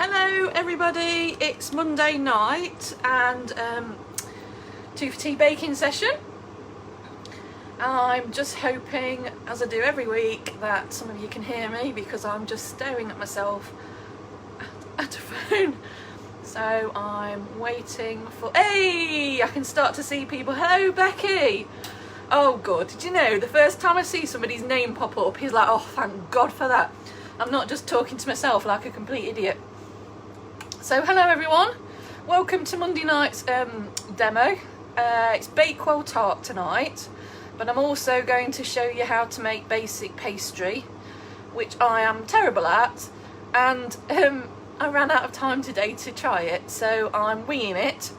Hello everybody, it's Monday night and 2 for tea baking session. I'm just hoping, as I do every week, that some of you can hear me because I'm just staring at myself at a phone. So I'm waiting for, hey, I can start to see people. Hello Becky. Oh good, did you know the first time I see somebody's name pop up, he's like, oh thank God for that. I'm not just talking to myself like a complete idiot. So hello everyone, welcome to Monday night's demo. It's Bakewell Tart tonight, but I'm also going to show you how to make basic pastry, which I am terrible at, and I ran out of time today to try it, so I'm winging it.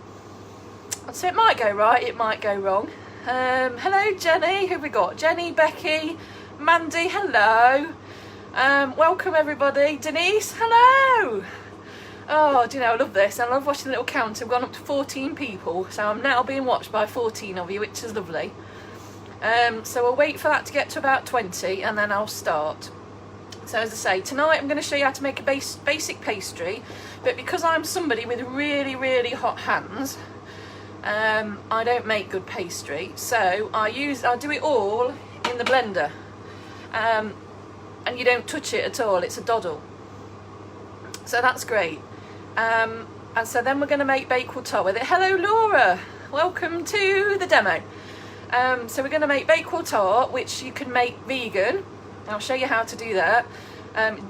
So it might go right, it might go wrong. Hello Jenny, who have we got? Jenny, Becky, Mandy, hello. Welcome everybody. Denise, hello. Oh, do you know, I love this. I love watching the little count. I've gone up to 14 people, so I'm now being watched by 14 of you, which is lovely. So we'll wait for that to get to about 20 and then I'll start. So as I say, tonight I'm going to show you how to make a basic pastry, but because I'm somebody with really hot hands, I don't make good pastry, so I do it all in the blender, and you don't touch it at all. It's a doddle, so that's great. And so then we're going to make Bakewell Tart with it. Hello Laura, welcome to the demo. So we're going to make Bakewell Tart, which you can make vegan. I'll show you how to do that.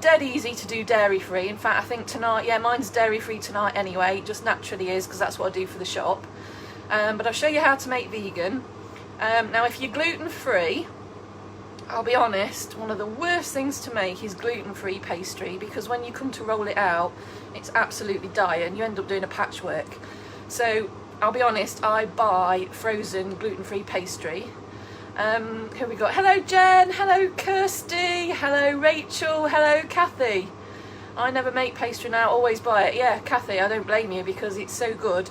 Dead easy to do dairy free. In fact, I think tonight, yeah, mine's dairy free tonight anyway. It just naturally is because that's what I do for the shop. But I'll show you how to make vegan. Now if you're gluten free, I'll be honest, one of the worst things to make is gluten-free pastry, because when you come to roll it out, it's absolutely dire and you end up doing a patchwork. So I'll be honest, I buy frozen gluten-free pastry. Who we got? Hello Jen, hello Kirsty, hello Rachel, hello Kathy. I never make pastry now, always buy it. Yeah, Kathy, I don't blame you because it's so good.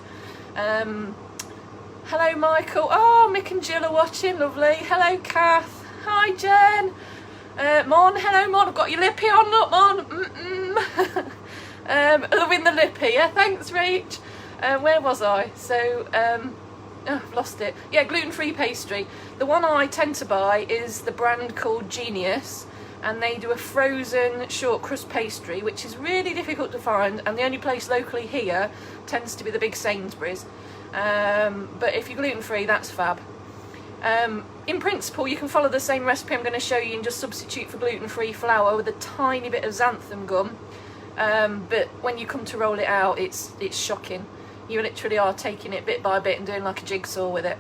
Hello Michael. Oh, Mick and Jill are watching, lovely. Hello Kath. Hi Jen. Mon, hello Mon, I've got your lippy on, look Mon. Loving the lippy, yeah, thanks Rach. Where was I? So, oh, I've lost it. Yeah, gluten-free pastry. The one I tend to buy is the brand called Genius, and they do a frozen short crust pastry, which is really difficult to find, and the only place locally here tends to be the big Sainsbury's. But if you're gluten-free, that's fab. In principle, you can follow the same recipe I'm going to show you and just substitute for gluten-free flour with a tiny bit of xanthan gum. But when you come to roll it out, it's shocking. You literally are taking it bit by bit and doing like a jigsaw with it.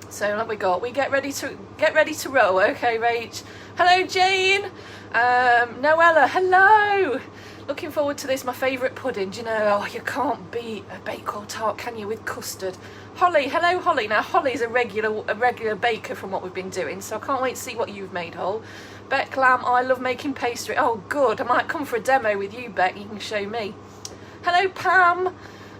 So what we got? We get ready to roll. Okay, Rach. Hello, Jane. Noella. Hello. Looking forward to this. My favourite pudding. Do you know? Oh, you can't beat a Bakewell Tart, can you, with custard? Holly. Hello, Holly. Now Holly's a regular baker from what we've been doing, so I can't wait to see what you've made, Hol. Beck Lamb. I love making pastry. Oh, good. I might come for a demo with you, Beck. You can show me. Hello, Pam.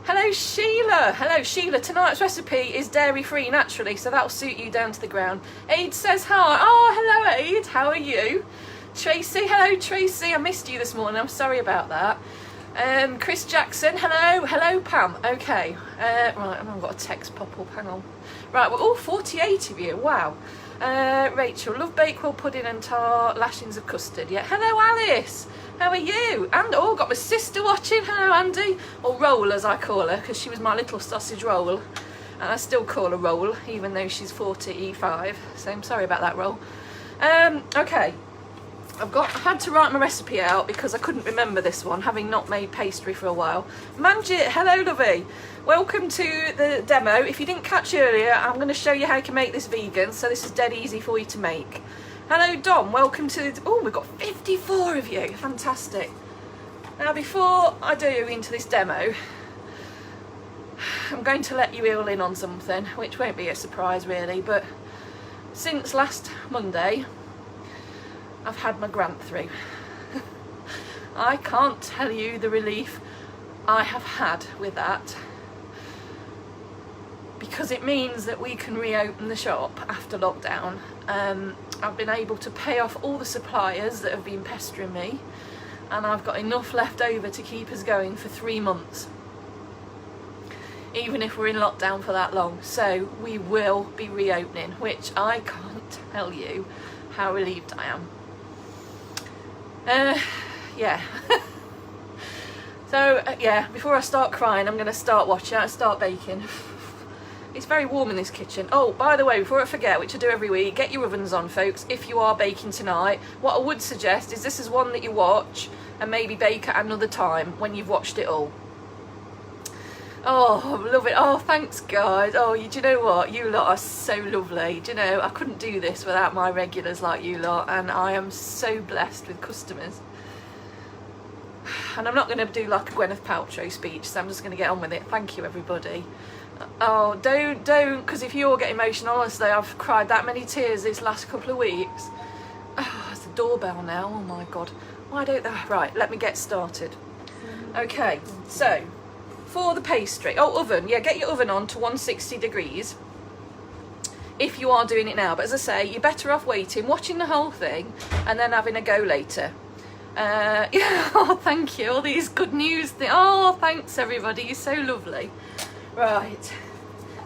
Hello Sheila. Hello Sheila. Tonight's recipe is dairy free naturally, so that'll suit you down to the ground. Aid says hi. Oh, hello Aid. How are you? Tracy. Hello Tracy. I missed you this morning. I'm sorry about that. Chris Jackson. Hello. Hello Pam. Okay. Right, I've got a text pop up. Hang on. Right, we're all 48 of you. Wow. Rachel. Love Bakewell pudding and tart. Lashings of custard. Yeah. Hello Alice. How are you? And oh, got my sister watching. Hello Andy, or Roll as I call her, because she was my little sausage roll, and I still call her Roll even though she's 45, so I'm sorry about that, Roll. Okay, I've had to write my recipe out because I couldn't remember this one, having not made pastry for a while. Manjit, hello lovey, welcome to the demo. If you didn't catch earlier, I'm going to show you how you can make this vegan, so this is dead easy for you to make. Hello Dom, welcome to, oh, we've got 54 of you, fantastic. Now before I do into this demo, I'm going to let you all in on something, which won't be a surprise really, but since last Monday, I've had my grant through. I can't tell you the relief I have had with that, because it means that we can reopen the shop after lockdown. I've been able to pay off all the suppliers that have been pestering me. and I've got enough left over to keep us going for 3 months, even if we're in lockdown for that long. So we will be reopening, which I can't tell you how relieved I am. Yeah. So yeah, before I start crying, I'm going to start baking. It's very warm in this kitchen. Oh, by the way, before I forget, which I do every week, get your ovens on, folks, if you are baking tonight. What I would suggest is this is one that you watch and maybe bake at another time when you've watched it all. Oh, I love it. Oh, thanks, guys. Oh, do you know what? You lot are so lovely. Do you know, I couldn't do this without my regulars like you lot, and I am so blessed with customers. And I'm not going to do like a Gwyneth Paltrow speech, so I'm just going to get on with it. Thank you, everybody. Oh, don't, because if you all get emotional, honestly, I've cried that many tears these last couple of weeks. Oh, it's the doorbell now. Oh my God. Why don't they? Right, let me get started. Okay, so for the pastry, oven, yeah, get your oven on to 160 degrees if you are doing it now. But as I say, you're better off waiting, watching the whole thing, and then having a go later. Yeah, oh, thank you. All these good news. Oh, thanks, everybody. You're so lovely. Right,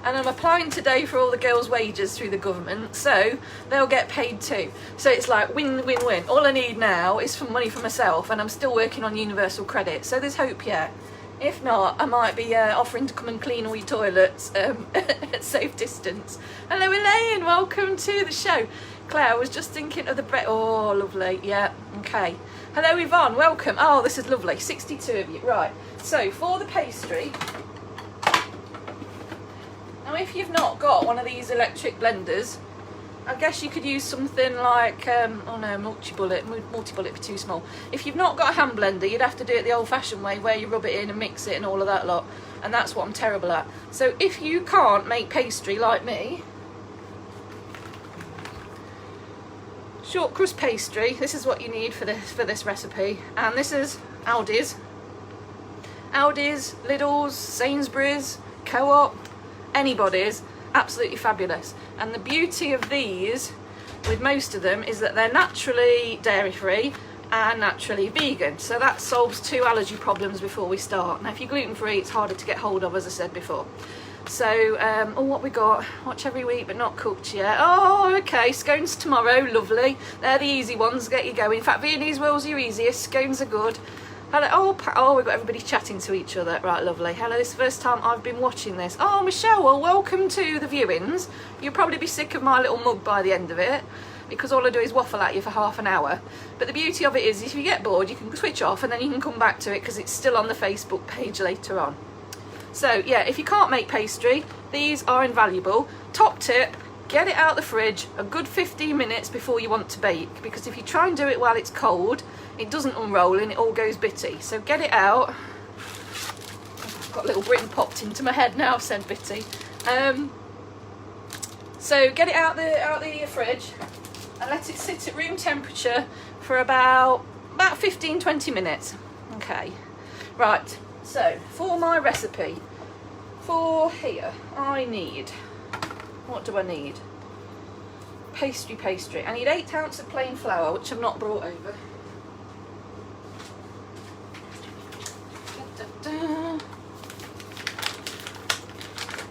and I'm applying today for all the girls' wages through the government, so they'll get paid too. So it's like win, win, win. All I need now is some money for myself, and I'm still working on universal credit, so there's hope yet. If not, I might be offering to come and clean all your toilets at safe distance. Hello, Elaine, welcome to the show. Claire, I was just thinking of the bread. Oh, lovely, yeah, okay. Hello, Yvonne, welcome. Oh, this is lovely, 62 of you. Right, so for the pastry, now if you've not got one of these electric blenders, I guess you could use something like, oh no, multi-bullet would be too small. If you've not got a hand blender, you'd have to do it the old-fashioned way, where you rub it in and mix it and all of that lot, and that's what I'm terrible at. So if you can't make pastry like me, short crust pastry, this is what you need for this recipe, and this is Aldi's, Lidl's, Sainsbury's, Co-op, anybody's, absolutely fabulous. And the beauty of these, with most of them, is that they're naturally dairy free and naturally vegan, so that solves 2 allergy problems before we start. Now if you're gluten free, it's harder to get hold of, as I said before. So oh, what we got, watch every week but not cooked yet. Oh, okay, scones tomorrow, lovely. They're the easy ones, get you going. In fact, Viennese rolls are your easiest, scones are good. Hello, oh, we've got everybody chatting to each other. Right, lovely. Hello, this is the first time I've been watching this. Oh, Michelle, well, welcome to the viewings. You'll probably be sick of my little mug by the end of it, because all I do is waffle at you for half an hour. But the beauty of it is, if you get bored, you can switch off and then you can come back to it, because it's still on the Facebook page later on. So, yeah, if you can't make pastry, these are invaluable. Top tip, get it out the fridge a good 15 minutes before you want to bake, because if you try and do it while it's cold, it doesn't unroll and it all goes bitty. So get it out. I've got a little Britain popped into my head now, I've said bitty. So get it out the fridge and let it sit at room temperature for about 15-20 minutes. Okay, right, so for my recipe, for here, I need, what do I need? Pastry. I need 8 ounces of plain flour, which I've not brought over.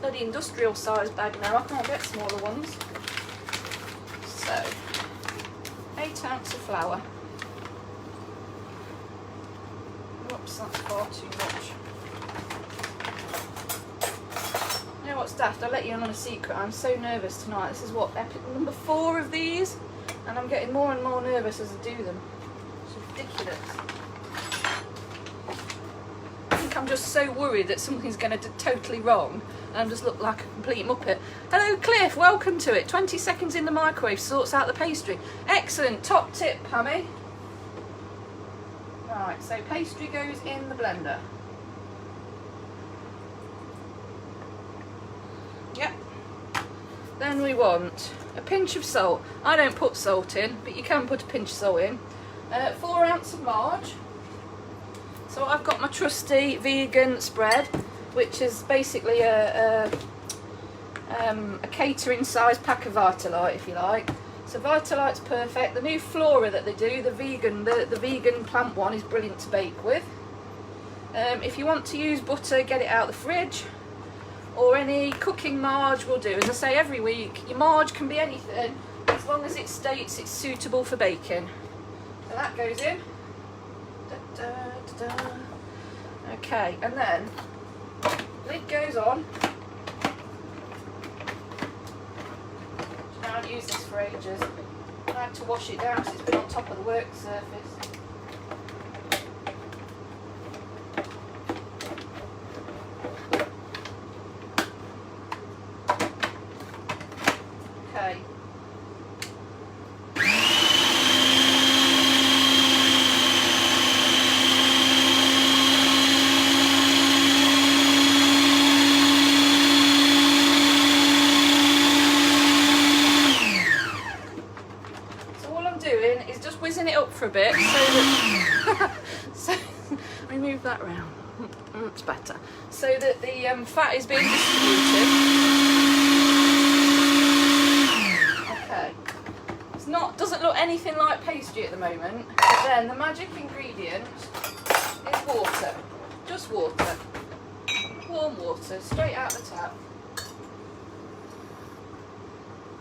Bloody industrial size bag now, I can't get smaller ones. So 8 ounces of flour. Whoops, that's far too much. You know what's daft? I'll let you in on a secret. I'm so nervous tonight. This is what, number 4 of these, and I'm getting more and more nervous as I do them. It's ridiculous. I'm just so worried that something's going to do totally wrong and I just look like a complete muppet. Hello Cliff, welcome to it. 20 seconds in the microwave sorts out the pastry. Excellent, top tip, Pammy. Right, so pastry goes in the blender. Yep. Then we want a pinch of salt. I don't put salt in, but you can put a pinch of salt in. 4 ounces of margarine. So I've got my trusty vegan spread, which is basically a catering size pack of Vitalite, if you like. So Vitalite's perfect. The new Flora that they do, the vegan plant one, is brilliant to bake with. If you want to use butter, get it out of the fridge, or any cooking marge will do. As I say every week, your marge can be anything as long as it states it's suitable for baking. So that goes in. Da, da, da, da. Okay, and then lid goes on. I haven't used this for ages. I had to wash it down because it's been on top of the work surface. Okay. Whizzing it up for a bit so that so let me move that round. It's better, so that the fat is being distributed. Okay, doesn't look anything like pastry at the moment, but then the magic ingredient is water. Just water, warm water, straight out the tap.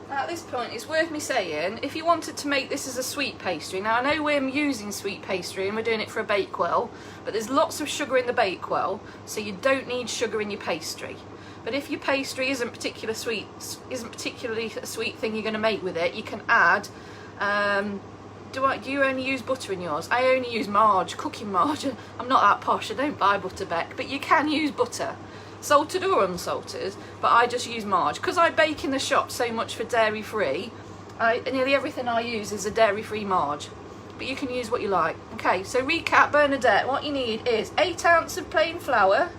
Now at this point it's worth me saying, if you wanted to make this as a sweet pastry, now I know we're using sweet pastry and we're doing it for a Bakewell, but there's lots of sugar in the Bakewell, so you don't need sugar in your pastry. But if your pastry isn't particularly a sweet thing you're going to make with it, you can add, do you only use butter in yours? I only use marge, cooking marge. I'm not that posh, I don't buy butter, Beck, but you can use butter. Salted or unsalted, but I just use marge because I bake in the shop so much for dairy free. Nearly everything I use is a dairy free marge, but you can use what you like. Okay, so recap, Bernadette, what you need is 8 ounces of plain flour,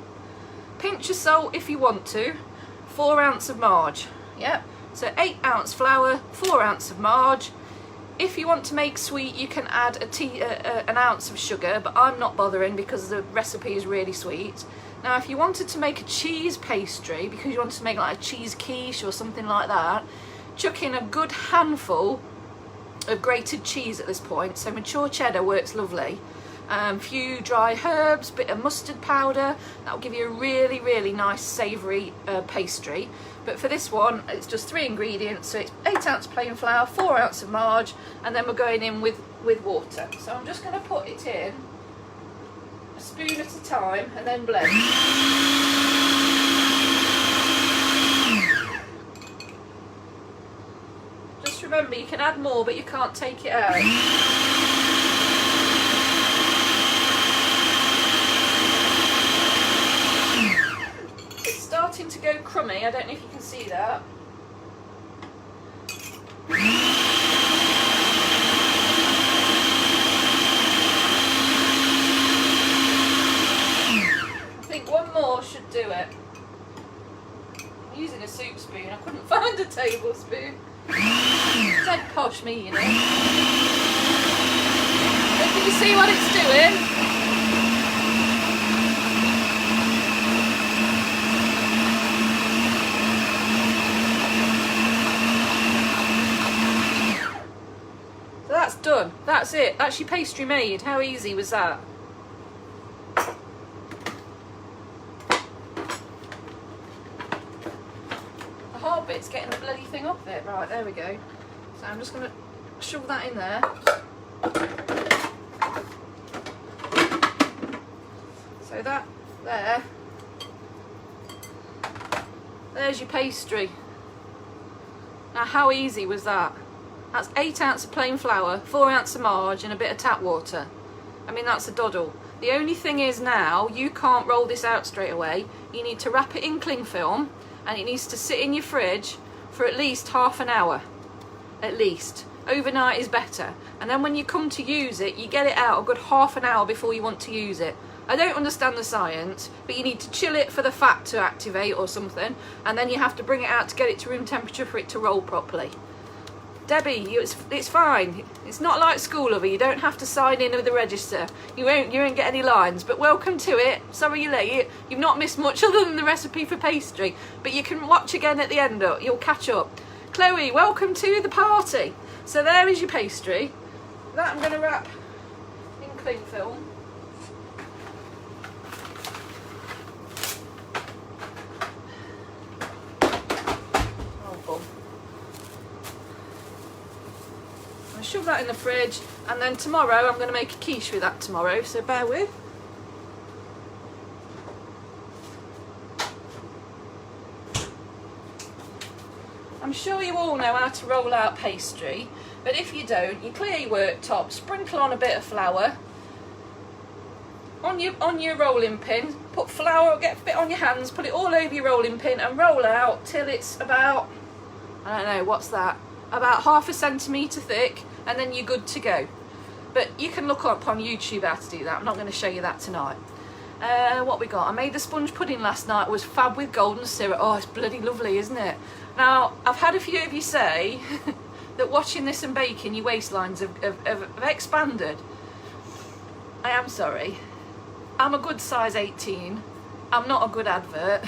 pinch of salt if you want to, 4 ounces of marge. Yep, so 8 ounce flour, 4 ounces of marge. If you want to make sweet, you can add an ounce of sugar, but I'm not bothering because the recipe is really sweet. Now if you wanted to make a cheese pastry, because you wanted to make like a cheese quiche or something like that, chuck in a good handful of grated cheese at this point. So mature cheddar works lovely. Few dry herbs, bit of mustard powder, that will give you a really, really nice savoury pastry. But for this one, it's just 3 ingredients, so it's 8 ounce plain flour, 4 ounces of marge, and then we're going in with water. So I'm just going to put it in a spoon at a time and then blend. Just remember, you can add more, but you can't take it out. It's starting to go crummy, I don't know if you can see that. Should do it. I'm using a soup spoon, I couldn't find a tablespoon. Dead posh me, you know. But can you see what it's doing? So that's done, that's it, that's your pastry made. How easy was that? It's getting the bloody thing off it. Right, there we go. So I'm just going to shove that in there. So that there. There's your pastry. Now how easy was that? That's 8 ounces of plain flour, 4 ounces of marge and a bit of tap water. I mean, that's a doddle. The only thing is now, you can't roll this out straight away. You need to wrap it in cling film, and it needs to sit in your fridge for at least half an hour. At least. Overnight is better. And then when you come to use it, you get it out a good half an hour before you want to use it. I don't understand the science, but you need to chill it for the fat to activate or something, and then you have to bring it out to get it to room temperature for it to roll properly. Debbie, it's fine. It's not like school, lover. You don't have to sign in with the register. You won't get any lines, but welcome to it. Sorry you're late. You've not missed much other than the recipe for pastry, but you can watch again at the end. You'll catch up. Chloe, welcome to the party. So there is your pastry. That I'm going to wrap in cling film. I'll shove that in the fridge, and then tomorrow I'm going to make a quiche with that tomorrow, so bear with. I'm sure you all know how to roll out pastry, but if you don't, you clear your worktop, sprinkle on a bit of flour on your rolling pin, put flour, get a bit on your hands, put it all over your rolling pin and roll out till it's about, I don't know, what's that, about 1/2 centimetre thick, and then you're good to go. But you can look up on YouTube how to do that. I'm not going to show you that tonight. What we got? I made the sponge pudding last night. It was fab with golden syrup. Oh, it's bloody lovely, isn't it? Now, I've had a few of you say that watching this and baking, your waistlines have expanded. I am sorry. I'm a good size 18. I'm not a good advert.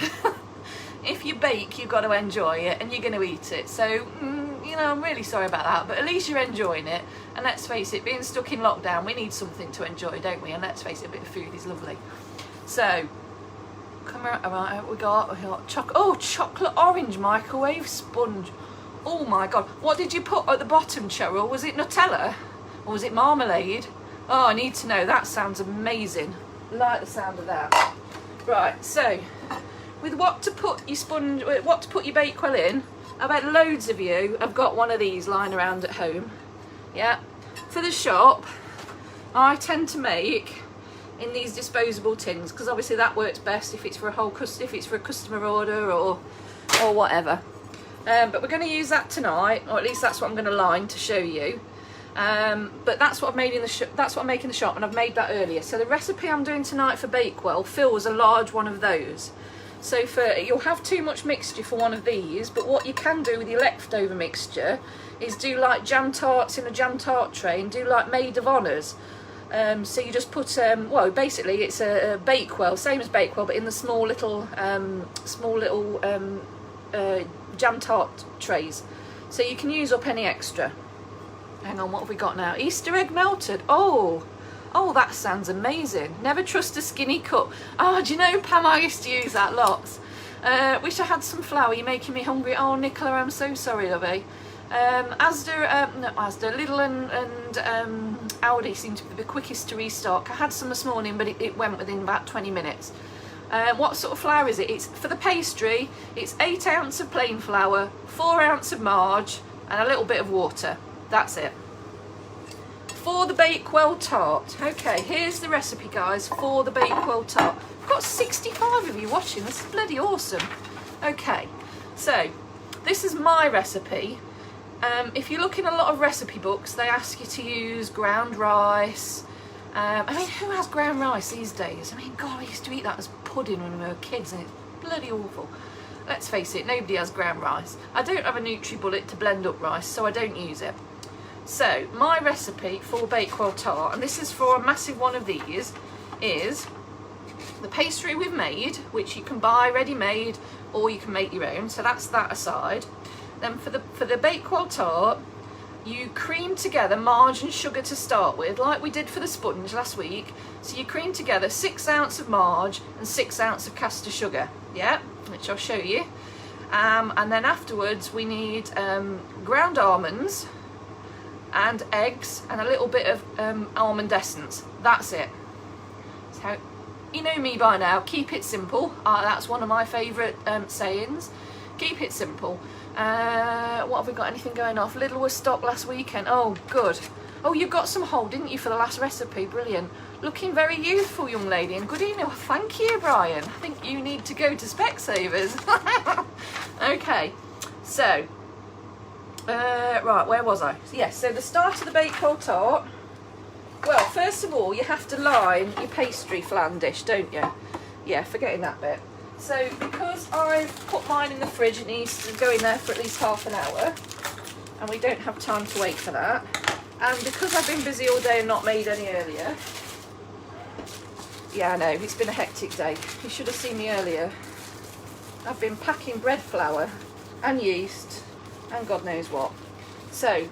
If you bake, you've got to enjoy it, and you're going to eat it. So, you know, I'm really sorry about that, but at least you're enjoying it. And let's face it, being stuck in lockdown, we need something to enjoy, don't we? And let's face it, a bit of food is lovely. So, come around, right, we got chocolate orange microwave sponge. Oh my God, what did you put at the bottom, Cheryl? Was it Nutella or was it marmalade? Oh, I need to know. That sounds amazing. Like the sound of that. Right, so with what to put your Bakewell in, I bet loads of you have got one of these lying around at home. Yeah, for the shop, I tend to make in these disposable tins because obviously that works best if it's for a customer order or whatever. But we're going to use that tonight, or at least that's what I'm going to line to show you. But that's what I've made in the that's what I make in the shop, and I've made that earlier. So the recipe I'm doing tonight for Bakewell fills a large one of those. So you'll have too much mixture for one of these, but what you can do with your leftover mixture is do like jam tarts in a jam tart tray and do like maid of honours. So you just put, well, basically it's a Bakewell, same as Bakewell, but in the small little jam tart trays. So you can use up any extra. Hang on, what have we got now? Easter egg melted. Oh, that sounds amazing. Never trust a skinny cup. Oh, do you know, Pam, I used to use that lots. Wish I had some flour. You're making me hungry. Oh, Nicola, I'm so sorry, lovey. Lidl and Aldi seem to be the quickest to restock. I had some this morning, but it went within about 20 minutes. What sort of flour is it? It's for the pastry. It's 8 ounces of plain flour, 4 ounces of marge, and a little bit of water. That's it. For the Bakewell Tart. Okay, here's the recipe, guys, for the Bakewell Tart. I've got 65 of you watching. This is bloody awesome. Okay, so this is my recipe. If you look in a lot of recipe books, they ask you to use ground rice. I mean, who has ground rice these days? I mean, God, I used to eat that as pudding when we were kids, and it's bloody awful. Let's face it, nobody has ground rice. I don't have a NutriBullet to blend up rice, so I don't use it. So, my recipe for Bakewell Tart, and this is for a massive one of these, is the pastry we've made, which you can buy ready-made, or you can make your own, so that's that aside. Then for the Bakewell Tart, you cream together marge and sugar to start with, like we did for the sponge last week. So you cream together 6 ounces of marge and 6 ounces of caster sugar, yeah, which I'll show you. And then afterwards we need ground almonds and eggs and a little bit of almond essence. That's it. So you know me by now, keep it simple. That's one of my favourite sayings. Keep it simple. What have we got? Anything going off? Lidl was stocked last weekend. Oh, good. Oh, you got some whole, didn't you, for the last recipe? Brilliant. Looking very youthful, young lady. And good evening. Well, thank you, Brian. I think you need to go to Specsavers. Okay. So, right, where was I? Yes, so the start of the Bakewell Tart. Well, first of all, you have to line your pastry flan dish, don't you? Yeah, forgetting that bit. So, because I've put mine in the fridge, it needs to go in there for at least half an hour, and we don't have time to wait for that, and because I've been busy all day and not made any earlier, yeah, I know, it's been a hectic day. You should have seen me earlier. I've been packing bread flour and yeast and God knows what. So,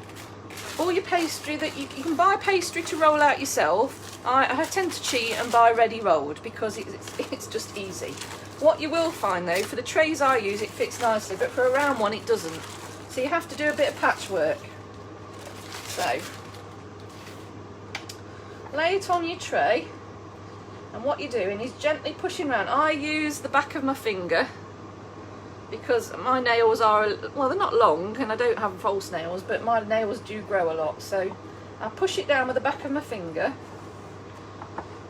all your pastry that you can buy pastry to roll out yourself. I tend to cheat and buy ready rolled because it's just easy. What you will find though, for the trays I use, it fits nicely, but for a round one it doesn't. So you have to do a bit of patchwork. So lay it on your tray, and what you're doing is gently pushing around. I use the back of my finger because my nails are, well, they're not long and I don't have false nails, but my nails do grow a lot. So I push it down with the back of my finger,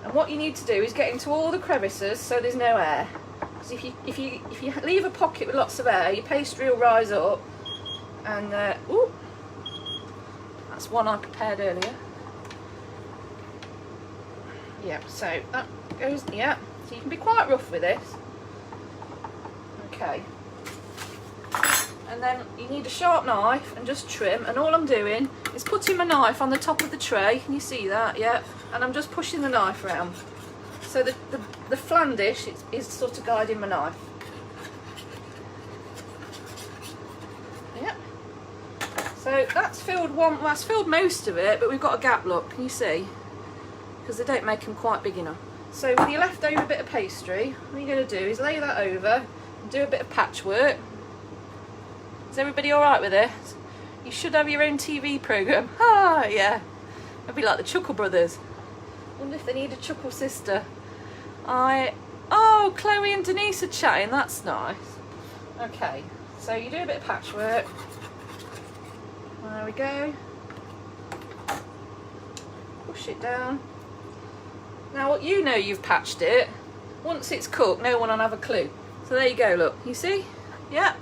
and what you need to do is get into all the crevices so there's no air. Because if you leave a pocket with lots of air, your pastry will rise up. And ooh, that's one I prepared earlier. Yeah, so that goes, yeah, so you can be quite rough with this. Okay, and then you need a sharp knife and just trim, and all I'm doing is putting my knife on the top of the tray. Can you see that? Yeah, and I'm just pushing the knife around, so the flan dish is sort of guiding my knife. Yeah, so that's filled that's filled most of it, but we've got a gap, look, can you see? Because they don't make them quite big enough. So with your leftover bit of pastry, what you're going to do is lay that over and do a bit of patchwork. Is everybody alright with it? You should have your own TV programme. Ah, yeah. It'd be like the Chuckle Brothers. Wonder if they need a Chuckle sister. Oh, Chloe and Denise are chatting, that's nice. Okay, so you do a bit of patchwork. There we go. Push it down. Now you know you've patched it. Once it's cooked, no one will have a clue. So there you go, look, you see? Yeah.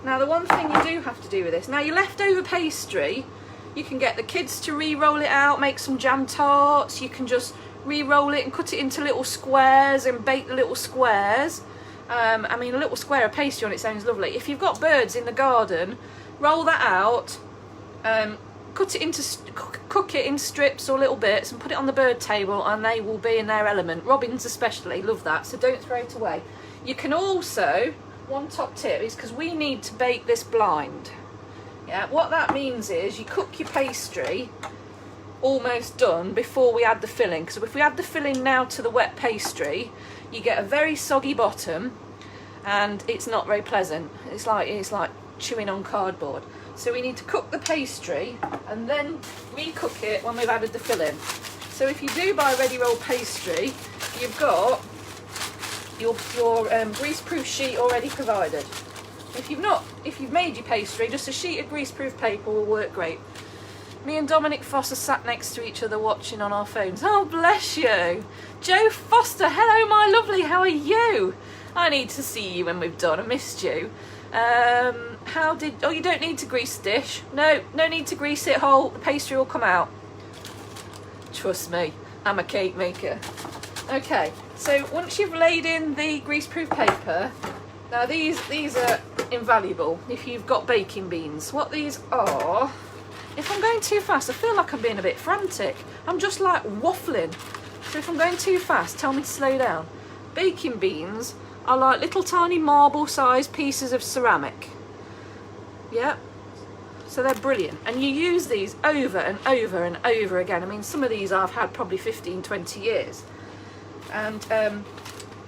Now the one thing you do have to do with this, now your leftover pastry, you can get the kids to re-roll it out, make some jam tarts. You can just re-roll it and cut it into little squares and bake the little squares. I mean, a little square of pastry on its own is lovely. If you've got birds in the garden, roll that out, cook it in strips or little bits and put it on the bird table, and they will be in their element. Robins especially love that, so don't throw it away. You can also, one top tip is, because we need to bake this blind. Yeah, what that means is you cook your pastry almost done before we add the filling, because if we add the filling now to the wet pastry, you get a very soggy bottom and it's not very pleasant. It's like chewing on cardboard. So we need to cook the pastry and then recook it when we've added the filling. So if you do buy ready rolled pastry, you've got your greaseproof sheet already provided. If you've made your pastry, just a sheet of greaseproof paper will work great. Me and Dominic Foss are sat next to each other watching on our phones. Oh, bless you. Joe Foster, hello my lovely, how are you? I need to see you when we've done, I missed you. Oh, you don't need to grease the dish. No need to grease it whole, the pastry will come out. Trust me, I'm a cake maker. Okay, so once you've laid in the greaseproof paper, now these are invaluable if you've got baking beans. What these are, if I'm going too fast, I feel like I'm being a bit frantic. I'm just like waffling. So if I'm going too fast, tell me to slow down. Baking beans are like little tiny marble-sized pieces of ceramic. Yeah, so they're brilliant. And you use these over and over and over again. I mean, some of these I've had probably 15, 20 years. And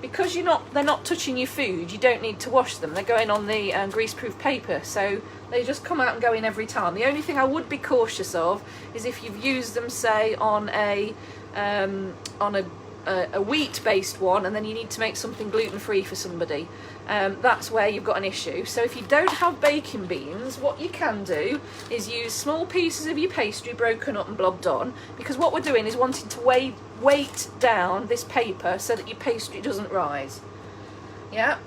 because they're not touching your food, you don't need to wash them. They're going on the greaseproof paper, so they just come out and go in every time. The only thing I would be cautious of is if you've used them, say, on a wheat-based one, and then you need to make something gluten-free for somebody. That's where you've got an issue. So if you don't have baking beans, what you can do is use small pieces of your pastry broken up and blobbed on, because what we're doing is wanting to weight down this paper so that your pastry doesn't rise. Yeah,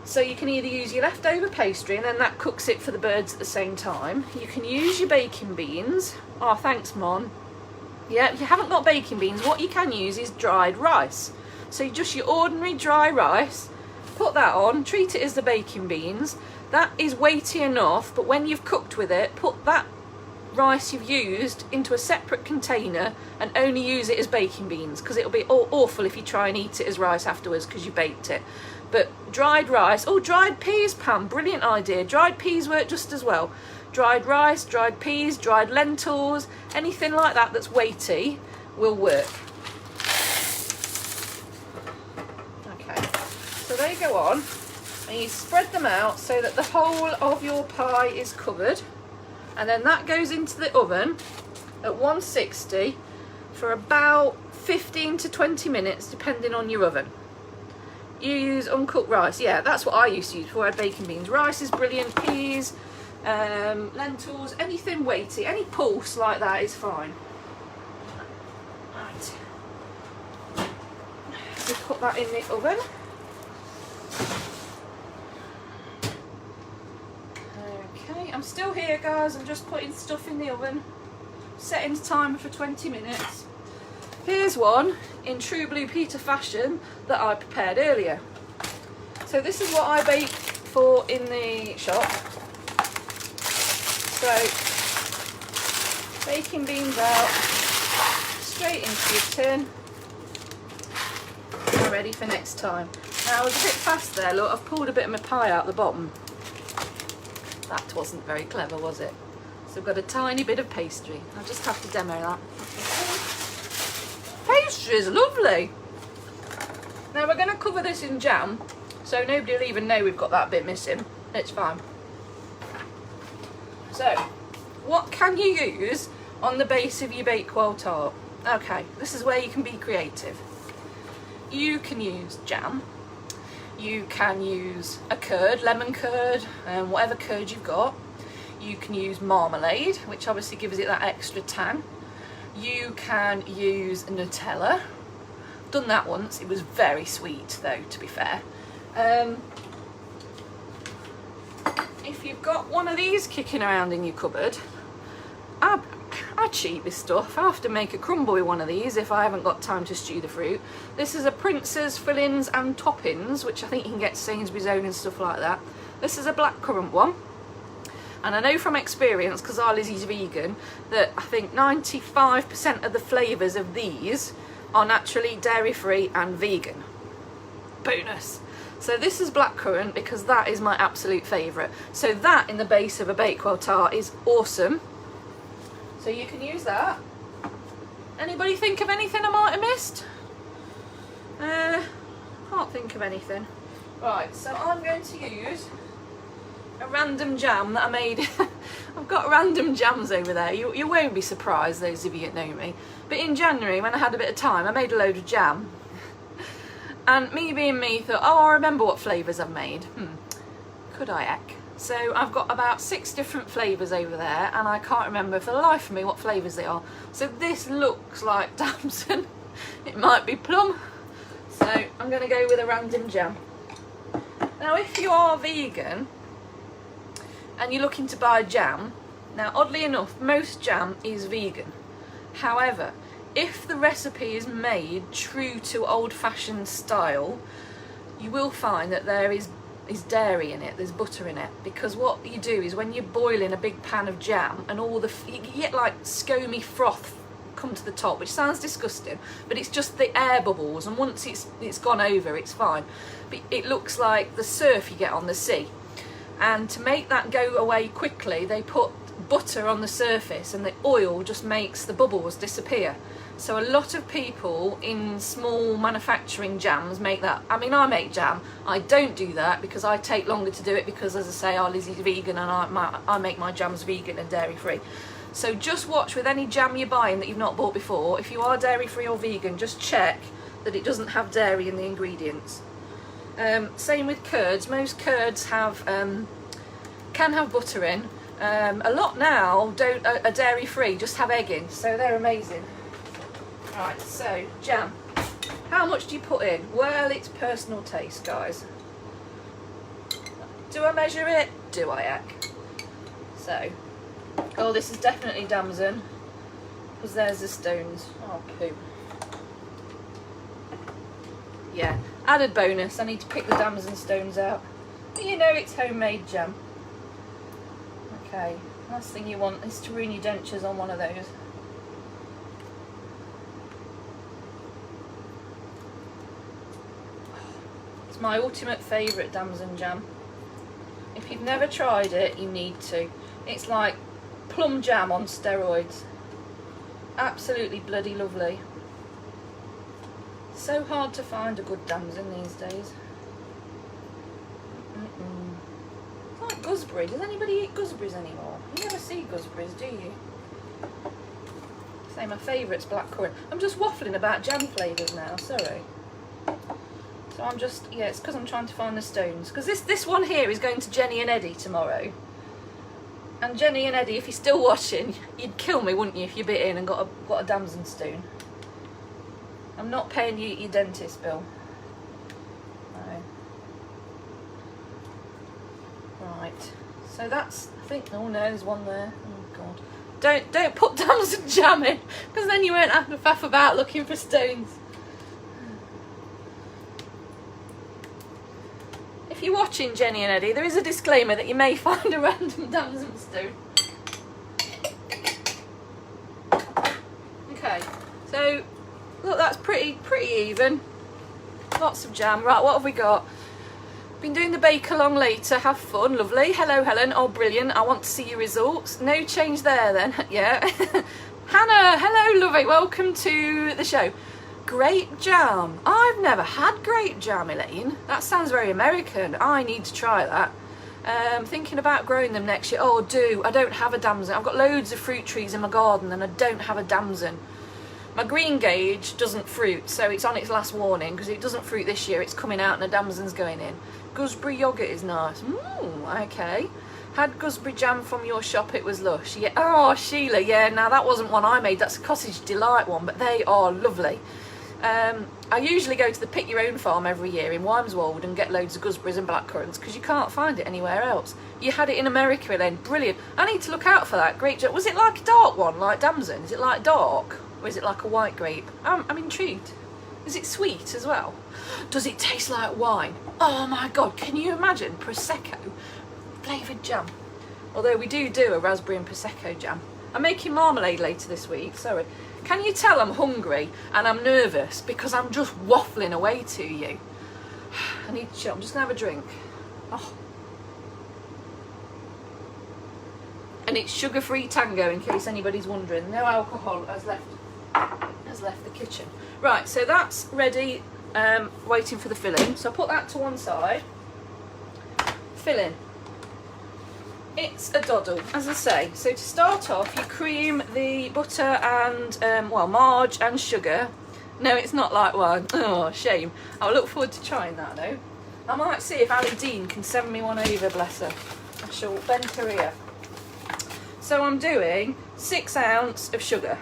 so you can either use your leftover pastry and then that cooks it for the birds at the same time. You can use your baking beans. Oh, thanks, Mon. Yeah, if you haven't got baking beans, what you can use is dried rice. So just your ordinary dry rice, put that on, treat it as the baking beans. That is weighty enough, but when you've cooked with it, put that rice you've used into a separate container and only use it as baking beans, because it'll be awful if you try and eat it as rice afterwards because you baked it. But dried rice, oh, dried peas, Pam, brilliant idea. Dried peas work just as well. Dried rice, dried peas, dried lentils, anything like that that's weighty will work. Okay, so they go on, and you spread them out so that the whole of your pie is covered, and then that goes into the oven at 160 for about 15 to 20 minutes depending on your oven. You use uncooked rice, yeah, that's what I used to use before I had bacon beans. Rice is brilliant, peas, lentils, anything weighty, any pulse like that is fine. Right, we put that in the oven. Okay, I'm still here guys, I'm just putting stuff in the oven, setting the timer for 20 minutes. Here's one in true Blue Peter fashion that I prepared earlier. So this is what I bake for in the shop. So baking beans out, straight into your tin, and ready for next time. Now I was a bit fast there, look, I've pulled a bit of my pie out the bottom. That wasn't very clever, was it? So I've got a tiny bit of pastry. I'll just have to demo that. Pastry is lovely. Now we're going to cover this in jam, so nobody will even know we've got that bit missing. It's fine. So, what can you use on the base of your Bakewell tart? Okay, this is where you can be creative. You can use jam. You can use a curd, lemon curd, whatever curd you've got. You can use marmalade, which obviously gives it that extra tang. You can use Nutella. Done that once, it was very sweet though, to be fair. If you've got one of these kicking around in your cupboard, I cheat this stuff. I have to make a crumble with one of these if I haven't got time to stew the fruit. This is a Prince's fillings and toppings, which I think you can get Sainsbury's own and stuff like that. This is a blackcurrant one. And I know from experience, because our Lizzie's vegan, that I think 95% of the flavours of these are naturally dairy-free and vegan. Bonus. So this is blackcurrant because that is my absolute favourite. So that in the base of a Bakewell tart is awesome. So you can use that. Anybody think of anything I might have missed? Can't think of anything. Right, so I'm going to use a random jam that I made. I've got random jams over there. You won't be surprised, those of you that know me. But in January, when I had a bit of time, I made a load of jam. And me being me thought, oh, I remember what flavours I've made. Could I heck? So I've got about 6 different flavours over there, and I can't remember for the life of me what flavours they are. So this looks like damson. It might be plum. So I'm going to go with a random jam. Now if you are vegan and you're looking to buy jam, now oddly enough most jam is vegan. However, if the recipe is made true to old-fashioned style, you will find that there is dairy in it, there's butter in it, because what you do is when you're boiling a big pan of jam and all the you get like scomy froth come to the top, which sounds disgusting, but it's just the air bubbles, and once it's gone over, it's fine. But it looks like the surf you get on the sea, and to make that go away quickly, they put butter on the surface, and the oil just makes the bubbles disappear. So a lot of people in small manufacturing jams make that. I mean, I make jam. I don't do that because I take longer to do it because, as I say, our Lizzie's vegan and I make my jams vegan and dairy free. So just watch with any jam you're buying that you've not bought before. If you are dairy free or vegan, just check that it doesn't have dairy in the ingredients. Same with curds. Most curds have can have butter in. A lot now are dairy free, just have egg in, so they're amazing. Right, so jam. How much do you put in? Well, it's personal taste, guys. Do I measure it? Do I heck? So, oh, this is definitely damson, because there's the stones. Oh, poo. Yeah, added bonus, I need to pick the damson stones out. But you know it's homemade jam. Okay, last thing you want is to ruin your dentures on one of those. It's my ultimate favourite damson jam. If you've never tried it, you need to. It's like plum jam on steroids. Absolutely bloody lovely. So hard to find a good damson these days. It's like gooseberry. Does anybody eat gooseberries anymore? You never see gooseberries, do you? Say my favourite's blackcurrant. I'm just waffling about jam flavours now, sorry. So I'm just, yeah, it's because I'm trying to find the stones. Because this one here is going to Jenny and Eddie tomorrow. And Jenny and Eddie, if you're still watching, you'd kill me, wouldn't you, if you bit in and got a damson stone. I'm not paying you your dentist bill. No. Right. So that's, I think, oh no, there's one there. Oh God. Don't put damson jam in, because then you won't have to faff about looking for stones. If you're watching Jenny and Eddie, there is a disclaimer that you may find a random damson stone. Okay, so look, that's pretty even. Lots of jam. Right, what have we got? Been doing the bake along later. Have fun. Lovely. Hello, Helen. Oh, brilliant. I want to see your results. No change there then. Yeah. Hannah. Hello, lovely. Welcome to the show. Grape jam. I've never had grape jam, Elaine. That sounds very American. I need to try that. Thinking about growing them next year. Oh, I don't have a damson. I've got loads of fruit trees in my garden and I don't have a damson. My green gauge doesn't fruit, so it's on its last warning because it doesn't fruit this year. It's coming out and a damson's going in. Gooseberry yoghurt is nice. Okay. Had gooseberry jam from your shop, it was lush. Yeah. Oh, Sheila, yeah, now that wasn't one I made. That's a Cottage Delight one, but they are lovely. I usually go to the Pick Your Own farm every year in Wymeswold and get loads of gooseberries and blackcurrants because you can't find it anywhere else. You had it in America then, brilliant. I need to look out for that. Great job. Was it like a dark one, like damson? Is it like dark? Or is it like a white grape? I'm intrigued. Is it sweet as well? Does it taste like wine? Oh my God, can you imagine Prosecco flavoured jam? Although we do a raspberry and Prosecco jam. I'm making marmalade later this week, sorry. Can you tell I'm hungry and I'm nervous because I'm just waffling away to you? I need to chill. I'm just going to have a drink. Oh. And it's sugar-free tango in case anybody's wondering. No alcohol has left the kitchen. Right, so that's ready, waiting for the filling. So I'll put that to one side. Filling. It's a doddle, as I say. So to start off, you cream the butter and, marge and sugar. No, it's not like wine. Oh, shame. I'll look forward to trying that, though. I might see if Ali Dean can send me one over, bless her. I shall bend her ear. So I'm doing 6 ounces of sugar.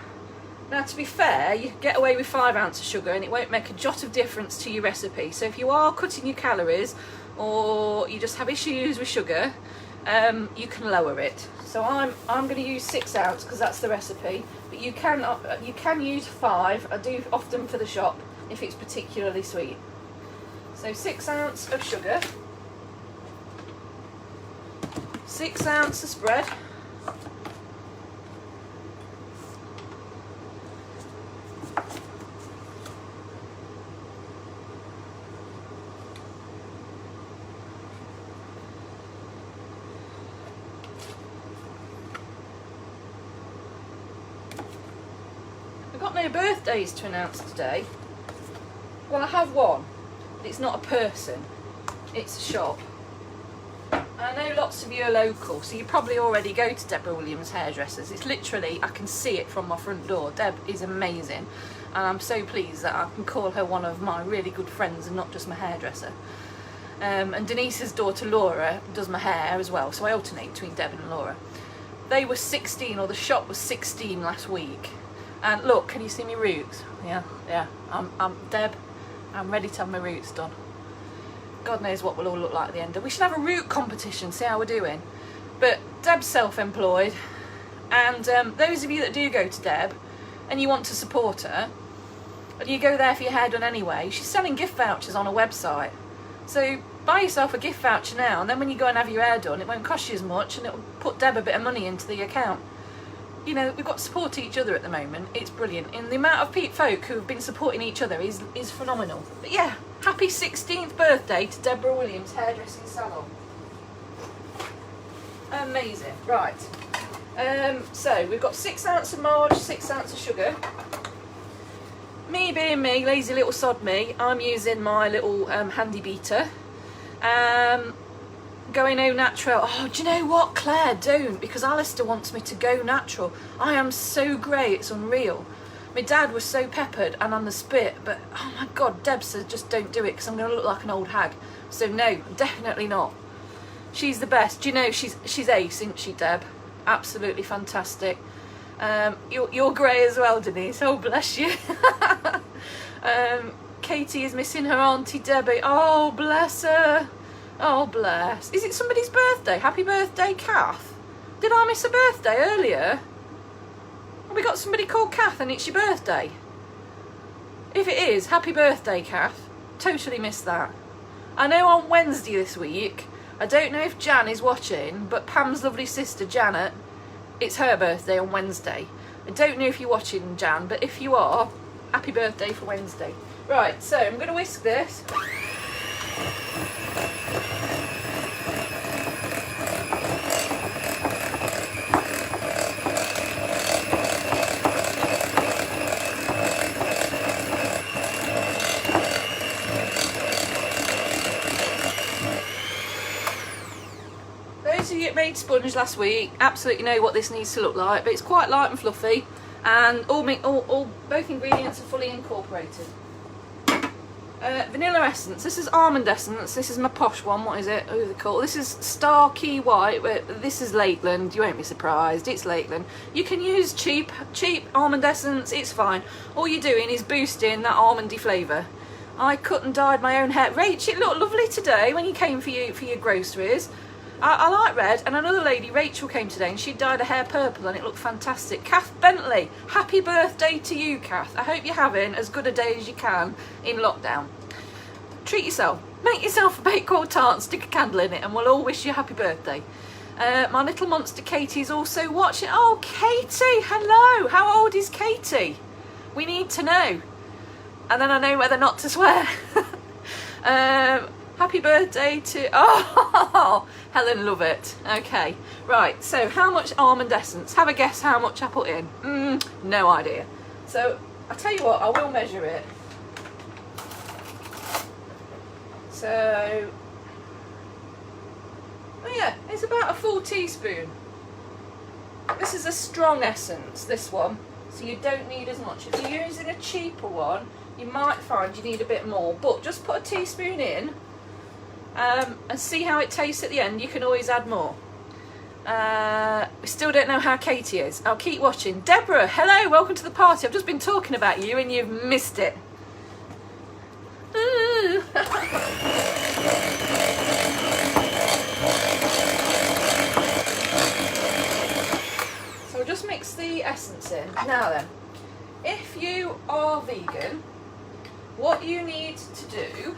Now, to be fair, you can get away with 5 ounces of sugar and it won't make a jot of difference to your recipe. So if you are cutting your calories or you just have issues with sugar, you can lower it. So I'm going to use 6 ounces because that's the recipe, but you can use 5. I do often for the shop if it's particularly sweet. So 6 ounces of sugar, 6 ounces of spread, no birthdays to announce today. Well, I have one, but it's not a person, it's a shop. I know lots of you are local, so you probably already go to Deborah Williams Hairdressers. It's literally, I can see it from my front door. Deb is amazing, and I'm so pleased that I can call her one of my really good friends and not just my hairdresser. And Denise's daughter Laura does my hair as well, so I alternate between Deb and Laura. They were 16, or the shop was 16 last week. And look, can you see my roots? Yeah. I'm Deb. I'm ready to have my roots done. God knows what we'll all look like at the end. We should have a root competition, see how we're doing. But Deb's self-employed, and those of you that do go to Deb and you want to support her, and you go there for your hair done anyway, she's selling gift vouchers on her website. So buy yourself a gift voucher now, and then when you go and have your hair done, it won't cost you as much, and it'll put Deb a bit of money into the account. You know, we've got to support each other at the moment. It's brilliant. And the amount of folk who have been supporting each other is phenomenal. But yeah, happy 16th birthday to Deborah Williams Hairdressing Salon. Amazing. Right. So we've got 6 ounces of marge, 6 ounces of sugar. Me being me, lazy little sod me, I'm using my little handy beater. Going au natural. Oh, do you know what, Claire? Don't, because Alistair wants me to go natural. I am so grey, it's unreal. My dad was so peppered and on the spit, but oh my God, Deb says just don't do it because I'm going to look like an old hag. So no, definitely not. She's the best. Do you know she's ace, isn't she, Deb? Absolutely fantastic. You're grey as well, Denise. Oh, bless you. Katie is missing her auntie Debbie. Oh, bless her. Oh, bless. Is it somebody's birthday? Happy birthday, Kath. Did I miss a birthday earlier? Have we got somebody called Kath and it's your birthday? If it is, happy birthday, Kath. Totally missed that. I know on Wednesday this week, I don't know if Jan is watching, but Pam's lovely sister Janet, it's her birthday on Wednesday. I don't know if you're watching, Jan, but if you are, happy birthday for Wednesday. Right, so I'm going to whisk this. Made sponge last week, absolutely know what this needs to look like, but it's quite light and fluffy, and both ingredients are fully incorporated. Vanilla essence. This is almond essence. This is my posh one. What is it? Oh, they call this is Star Key White. This is Lakeland. You won't be surprised. It's Lakeland. You can use cheap almond essence. It's fine. All you're doing is boosting that almondy flavour. I cut and dyed my own hair. Rach, it looked lovely today when you came for your groceries. I like red, and another lady, Rachel, came today and she dyed her hair purple and it looked fantastic. Kath Bentley, happy birthday to you, Kath. I hope you're having as good a day as you can in lockdown. Treat yourself. Make yourself a Bakewell Tart, stick a candle in it, and we'll all wish you a happy birthday. My little monster Katie is also watching. Oh, Katie, hello. How old is Katie? We need to know. And then I know whether not to swear. Happy birthday to... Oh, Helen, love it. Okay, right, so how much almond essence? Have a guess how much I put in. No idea. So, I'll tell you what, I will measure it. So... Oh yeah, it's about a full teaspoon. This is a strong essence, this one. So you don't need as much. If you're using a cheaper one, you might find you need a bit more. But just put a teaspoon in. And see how it tastes at the end. You can always add more. We still don't know how Katie is. I'll keep watching. Deborah, hello, welcome to the party. I've just been talking about you and you've missed it. So we'll just mix the essence in. Now then, if you are vegan, what you need to do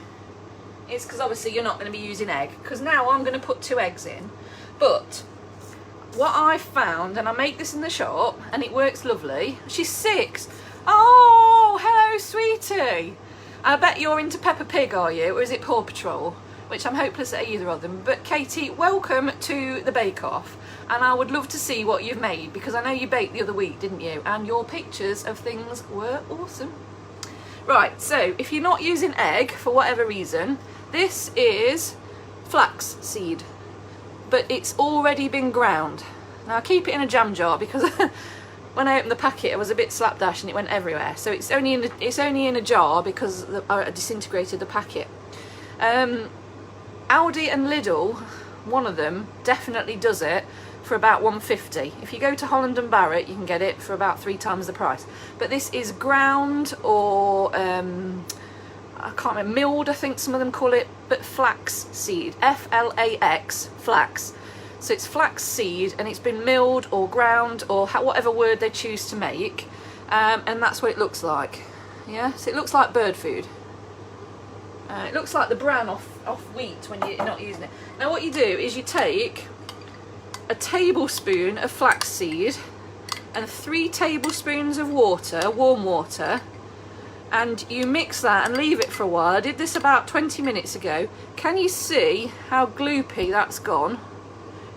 is, because obviously you're not going to be using egg, because now I'm going to put 2 eggs in, but what I found, and I make this in the shop and it works lovely. She's 6. Oh, hello sweetie. I bet you're into Peppa Pig, are you, or is it Paw Patrol? Which I'm hopeless at either of them. But Katie, welcome to the Bake Off, and I would love to see what you've made, because I know you baked the other week, didn't you? And your pictures of things were awesome. Right, so if you're not using egg for whatever reason, this is flax seed, but it's already been ground. Now I keep it in a jam jar because when I opened the packet I was a bit slapdash and it went everywhere. So it's only in a jar because I disintegrated the packet. Aldi and Lidl, one of them definitely does it for about £1.50. If you go to Holland and Barrett, you can get it for about 3 times the price. But this is ground or I can't remember, milled, I think some of them call it, but flax seed, F-L-A-X, flax. So it's flax seed and it's been milled or ground or whatever word they choose to make, and that's what it looks like. Yeah, so it looks like bird food. It looks like the bran off wheat when you're not using it. Now what you do is you take a tablespoon of flax seed and 3 tablespoons of water, warm water, and you mix that and leave it for a while. I did this about 20 minutes ago. Can you see how gloopy that's gone?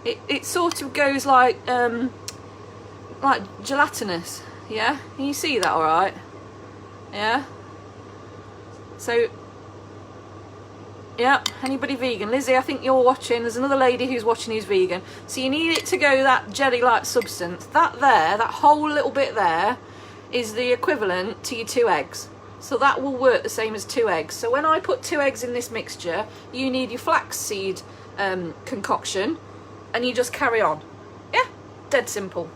it sort of goes like gelatinous. Yeah, can you see that all right? Yeah. So, yeah, anybody vegan? Lizzie, I think you're watching. There's another lady who's watching who's vegan. So you need it to go that jelly-like substance. That there, that whole little bit there, is the equivalent to your 2 eggs. So that will work the same as 2 eggs. So when I put 2 eggs in this mixture, you need your flaxseed concoction, and you just carry on. Yeah, dead simple.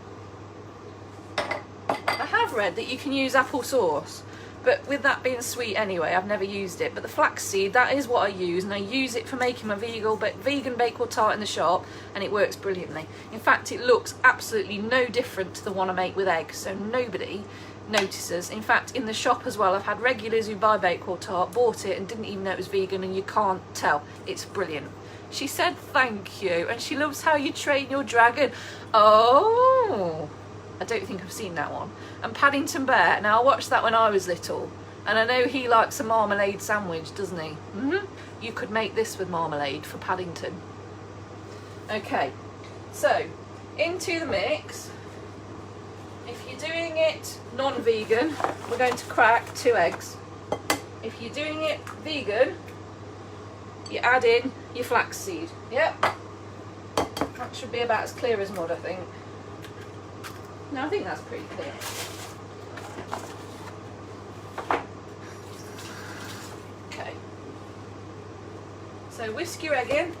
I have read that you can use apple sauce, but with that being sweet anyway, I've never used it. But the flaxseed, that is what I use, and I use it for making my vegan Bakewell Tart in the shop, and it works brilliantly. In fact, it looks absolutely no different to the one I make with eggs, so nobody notices. In fact, in the shop as well, I've had regulars who buy Bakewell Tart, bought it and didn't even know it was vegan, and you can't tell. It's brilliant. She said thank you, and she loves how you train your dragon. Oh, I don't think I've seen that one. And Paddington Bear, now I watched that when I was little, and I know he likes a marmalade sandwich, doesn't he? You could make this with marmalade for Paddington. Okay, so into the mix. If you're doing it non-vegan, we're going to crack 2 eggs. If you're doing it vegan, you add in your flaxseed. Yep. That should be about as clear as mud, I think. No, I think that's pretty clear. Okay. So whisk your egg in.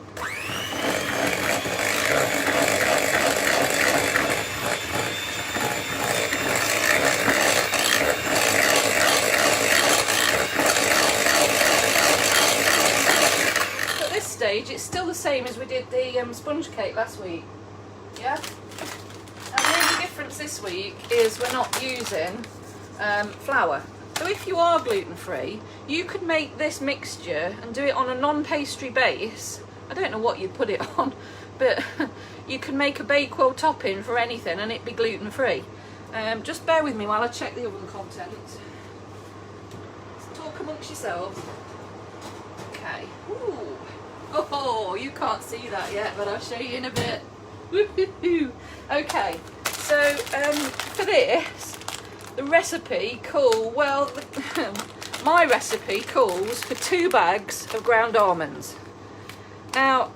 At this stage, it's still the same as we did the sponge cake last week. Yeah? And the only difference this week is we're not using flour. So if you are gluten-free, you could make this mixture and do it on a non-pastry base. I don't know what you'd put it on, but you can make a Bakewell topping for anything and it'd be gluten-free. Just bear with me while I check the oven contents. Let's talk amongst yourselves. Okay. Ooh. Oh, you can't see that yet, but I'll show you in a bit. Woohoo! Okay, so for this, the recipe my recipe calls for 2 bags of ground almonds. Now,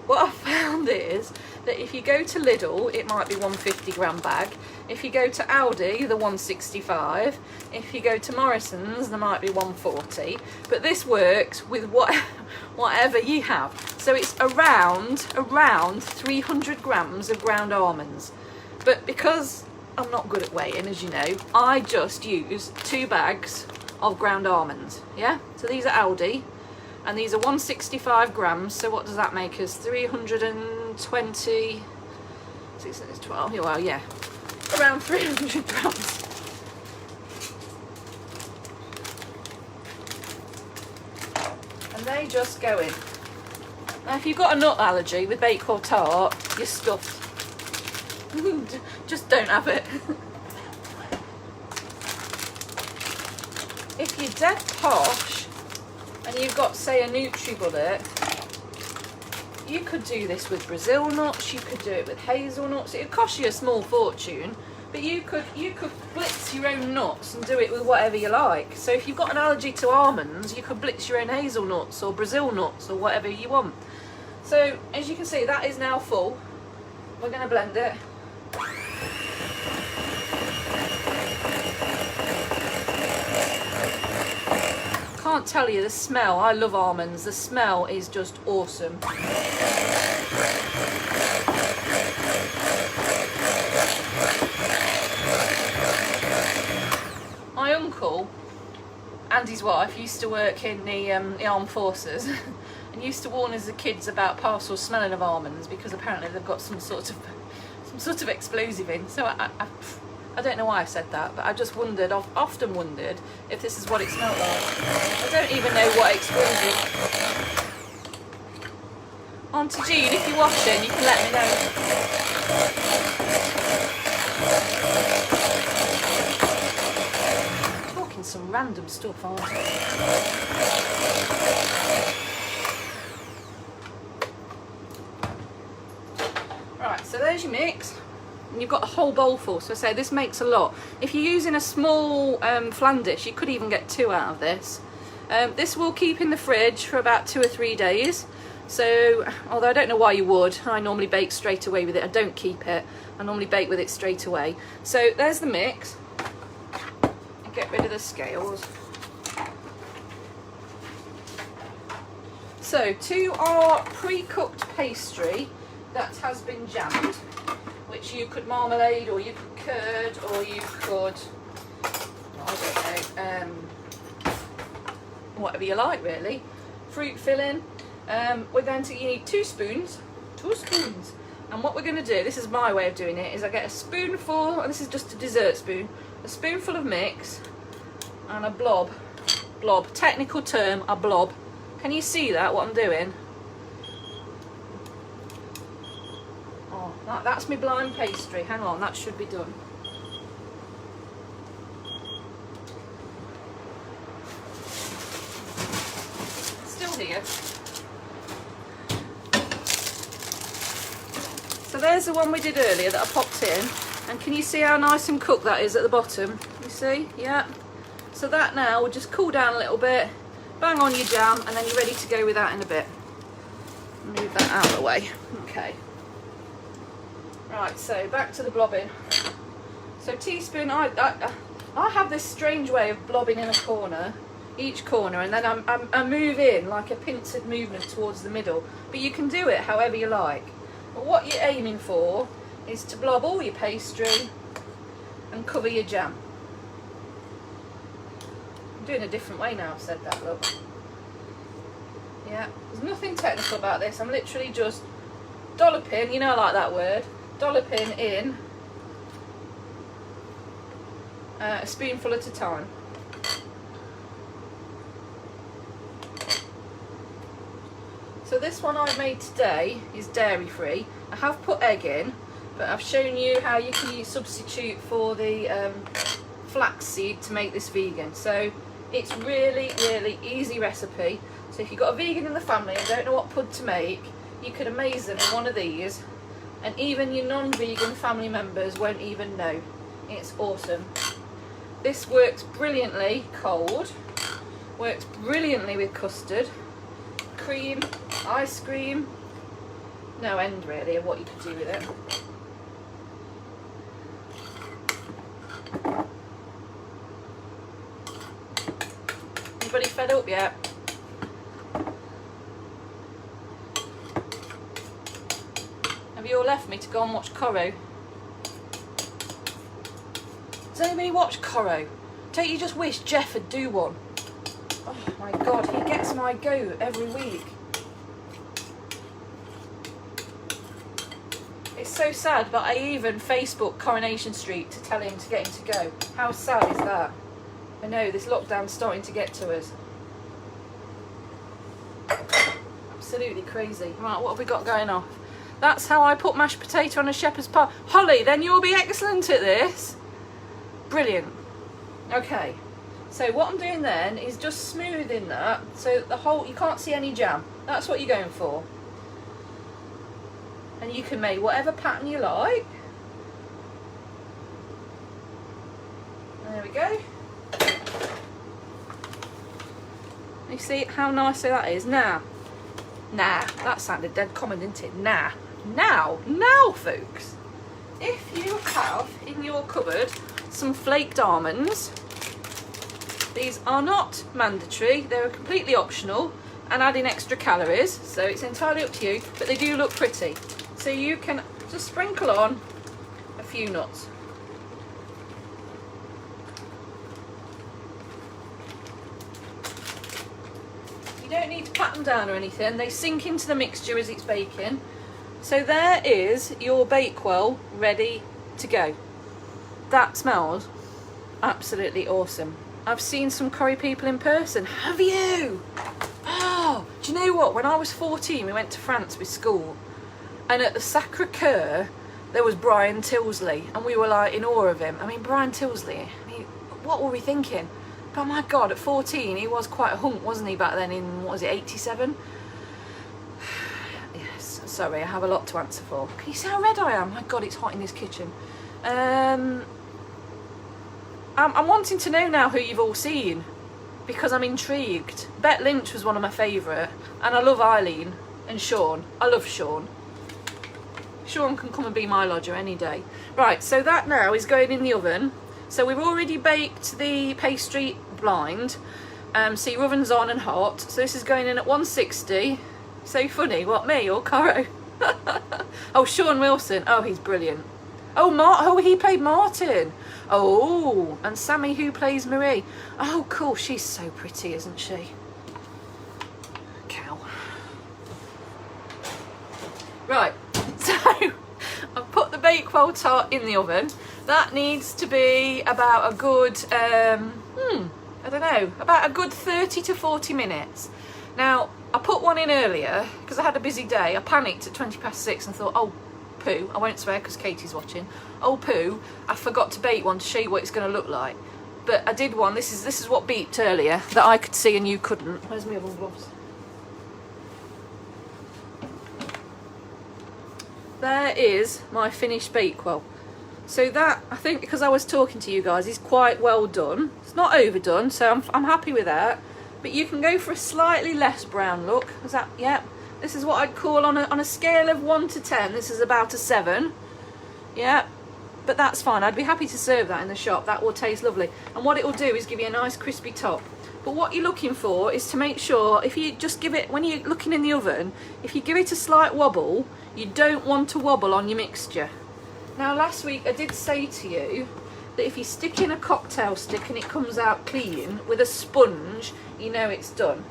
what I found is that if you go to Lidl, it might be 150 gram bag. If you go to Aldi, the 165. If you go to Morrison's, there might be 140. But this works with whatever you have. So it's around 300 grams of ground almonds. But because I'm not good at weighing, as you know, I just use 2 bags of ground almonds. Yeah, so these are Aldi, and these are 165 grams. So what does that make us? 320. 6 is 12. Well, yeah, around 300 grams. And they just go in. Now, if you've got a nut allergy with Bakewell Tart, you're stuffed. Just don't have it. If you're dead posh and you've got, say, a NutriBullet, you could do this with Brazil nuts, you could do it with hazelnuts. It would cost you a small fortune, but you could blitz your own nuts and do it with whatever you like. So if you've got an allergy to almonds, you could blitz your own hazelnuts or Brazil nuts or whatever you want. So as you can see, that is now full. We're going to blend it. Can't tell you the smell. I love almonds. The smell is just awesome. My uncle and his wife used to work in the armed forces and used to warn us as kids about parcels smelling of almonds because apparently they've got some sort of explosive in. So I don't know why I said that, but I just wondered, I've often wondered if this is what it smelled like. I don't even know what explosive. Auntie Jean, if you're watching, you can let me know. Talking some random stuff, aren't I? there's your mix. And you've got a whole bowl full, so I say this makes a lot. If you're using a small flan dish, you could even get 2 out of this. This will keep in the fridge for about 2 or 3 days. So, although I don't know why you would, I normally bake straight away with it. I don't keep it, I normally bake with it straight away. So there's the mix. Get rid of the scales. So to our pre-cooked pastry that has been jammed, which you could marmalade or you could curd or you could, I don't know, whatever you like really, fruit filling. We're going to, you need 2 spoons, and what we're going to do, this is my way of doing it, is I get a spoonful, and this is just a dessert spoon, a spoonful of mix and a blob, technical term, a blob. Can you see that, what I'm doing? Oh, that's my blind pastry, hang on, that should be done. Still here. So there's the one we did earlier that I popped in, and can you see how nice and cooked that is at the bottom? You see? Yeah. So that now will just cool down a little bit, bang on your jam, and then you're ready to go with that in a bit. Move that out of the way. Okay. Right, so back to the blobbing. So teaspoon, I have this strange way of blobbing in a corner, each corner, and then I move in like a pincered movement towards the middle. But you can do it however you like. But what you're aiming for is to blob all your pastry and cover your jam. I'm doing a different way now I've said that, look. Yeah, there's nothing technical about this. I'm literally just dolloping, you know I like that word, dolloping in a spoonful at a time. So this one I've made today is dairy free. I have put egg in, but I've shown you how you can substitute for the flaxseed to make this vegan. So it's really easy recipe. So if you've got a vegan in the family and don't know what pud to make, you could amaze them with one of these, and even your non-vegan family members won't even know. It's awesome. This works brilliantly cold, works brilliantly with custard, cream, ice cream, no end really of what you could do with it. Anybody fed up yet? Have you all left me to go and watch Corro? Does anybody watch Corro? Don't you just wish Jeff would do one? Oh my god, he gets my goat every week. It's so sad, but I even Facebook Coronation Street to tell him to get him to go. How sad is that? I know, this lockdown's starting to get to us. Absolutely crazy. Right, what have we got going off? That's how I put mashed potato on a shepherd's pie. Holly, then you'll be excellent at this. Brilliant. Okay. So what I'm doing then is just smoothing that so the whole, you can't see any jam. That's what you're going for. And you can make whatever pattern you like. There we go. You see how nice that is? Now, that sounded dead common, didn't it? Now, folks, if you have in your cupboard some flaked almonds, these are not mandatory, they're completely optional and adding extra calories, so it's entirely up to you, but they do look pretty. So you can just sprinkle on a few nuts. You don't need to pat them down or anything, they sink into the mixture as it's baking. So there is your Bakewell ready to go. That smells absolutely awesome. I've seen some curry people in person. Have you? Oh, do you know what? When I was 14, we went to France with school, and at the Sacre-Cœur, there was Brian Tilsley, and we were like in awe of him. I mean, Brian Tilsley, I mean, what were we thinking? But my God, at 14, he was quite a hunk, wasn't he, back then in, what was it, 87? Yes. Sorry, I have a lot to answer for. Can you see how red I am? My God, it's hot in this kitchen. I'm wanting to know now who you've all seen, because I'm intrigued. Bet Lynch was one of my favourite, and I love Eileen and Sean. I love Sean. Sean can come and be my lodger any day. Right, so that now is going in the oven. So we've already baked the pastry blind. So your oven's on and hot. So this is going in at 160. So funny, what, me or Caro? Oh, Sean Wilson. Oh, he's brilliant. Oh, he played Martin. Oh, and Sammy, who plays Marie. Oh, cool. She's so pretty, isn't she? Cow. Right, so I've put the Bakewell Tart in the oven. That needs to be about a good, I don't know, about a good 30 to 40 minutes. Now, I put one in earlier because I had a busy day. I panicked at 6:20 and thought, oh, poo, I won't swear because Katie's watching. Oh, poo, I forgot to bake one to show you what it's going to look like. But I did one. This is what beeped earlier that I could see and you couldn't. Where's my oven gloves? There is my finished Bakewell. So that, I think, because I was talking to you guys, is quite well done. It's not overdone, so I'm happy with that. But you can go for a slightly less brown look. Is that, yeah? This is what I'd call on a scale of 1 to 10. This is about a 7. Yeah, but that's fine. I'd be happy to serve that in the shop. That will taste lovely. And what it will do is give you a nice crispy top. But what you're looking for is to make sure, if you just give it, when you're looking in the oven, if you give it a slight wobble, you don't want to wobble on your mixture. Now, last week I did say to you that if you stick in a cocktail stick and it comes out clean with a sponge, you know it's done.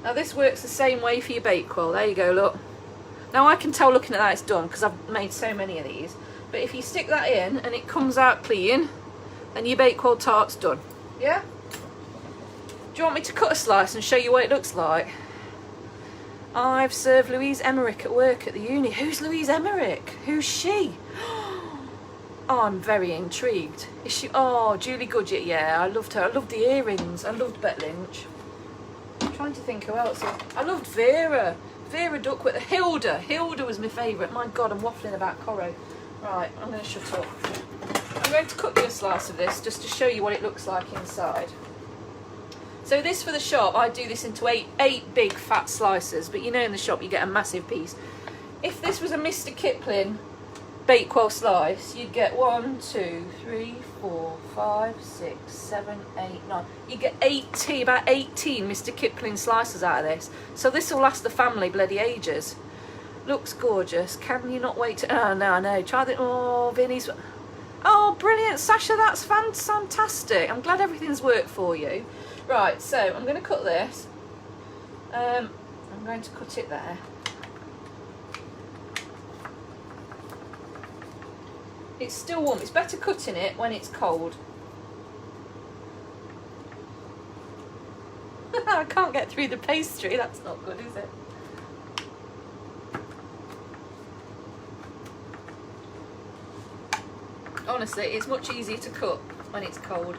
Now, this works the same way for your Bakewell. There you go, look. Now, I can tell looking at that it's done because I've made so many of these. But if you stick that in and it comes out clean, then your Bakewell Tart's done. Yeah? Do you want me to cut a slice and show you what it looks like? I've served Louise Emmerich at work at the uni. Who's Louise Emmerich? Who's she? Oh, I'm very intrigued. Is she? Oh, Julie Gudget. Yeah, I loved her. I loved the earrings. I loved Bet Lynch. I'm trying to think who else. I loved Vera. Vera Duckworth. Hilda. Hilda was my favourite. My God, I'm waffling about Coro. Right, I'm going to shut up. I'm going to cut you a slice of this just to show you what it looks like inside. So this, for the shop, I do this into eight big fat slices, but you know in the shop you get a massive piece. If this was a Mr. Kipling Bakewell slice, you'd get 1, 2, 3, 4, 5, 6, 7, 8, 9. You get about 18 Mr. Kipling slices out of this. So this will last the family bloody ages. Looks gorgeous. Can you not wait to... Oh, no, I know. Try the... Oh, Vinny's... Oh, brilliant. Sasha, that's fantastic. I'm glad everything's worked for you. Right, so I'm going to cut this. I'm going to cut it there. It's still warm. It's better cutting it when it's cold. I can't get through the pastry. That's not good, is it? Honestly, it's much easier to cut when it's cold.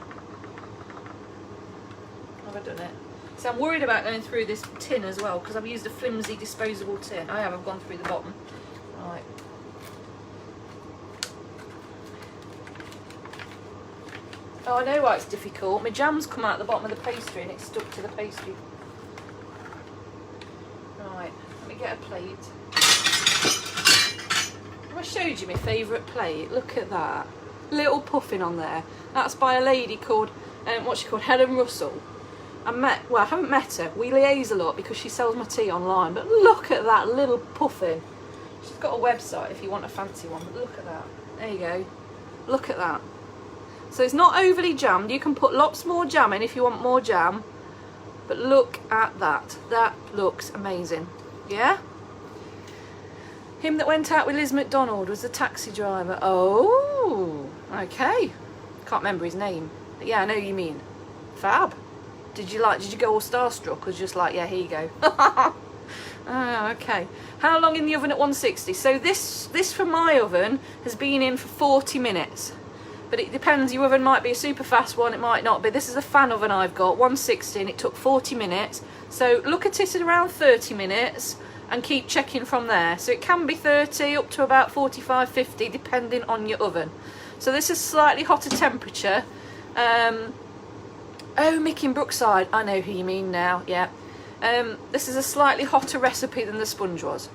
Have I done it? So I'm worried about going through this tin as well because I've used a flimsy disposable tin. I have, I've gone through the bottom. Right. Oh, I know why it's difficult. My jam's come out the bottom of the pastry and it's stuck to the pastry. Right, let me get a plate. I showed you my favourite plate. Look at that. Little puffin on there. That's by a lady called, what's she called? Helen Russell. I haven't met her. We liaise a lot because she sells my tea online. But look at that little puffin. She's got a website if you want a fancy one. But look at that. There you go. Look at that. So it's not overly jammed. You can put lots more jam in if you want more jam. But look at that. That looks amazing. Yeah? Him that went out with Liz McDonald was the taxi driver. Oh, okay. Can't remember his name. But yeah, I know who you mean. Fab. Did you go all starstruck? Or was just like, yeah, here you go. Oh, okay. How long in the oven at 160? So this from my oven has been in for 40 minutes. But it depends. Your oven might be a super fast one. It might not be. This is a fan oven I've got, 160, and it took 40 minutes. So look at it at around 30 minutes. and keep checking from there. So it can be 30 up to about 45, 50 depending on your oven. So this is slightly hotter temperature. Oh, Mick in Brookside, I know who you mean now, yeah. This is a slightly hotter recipe than the sponge was.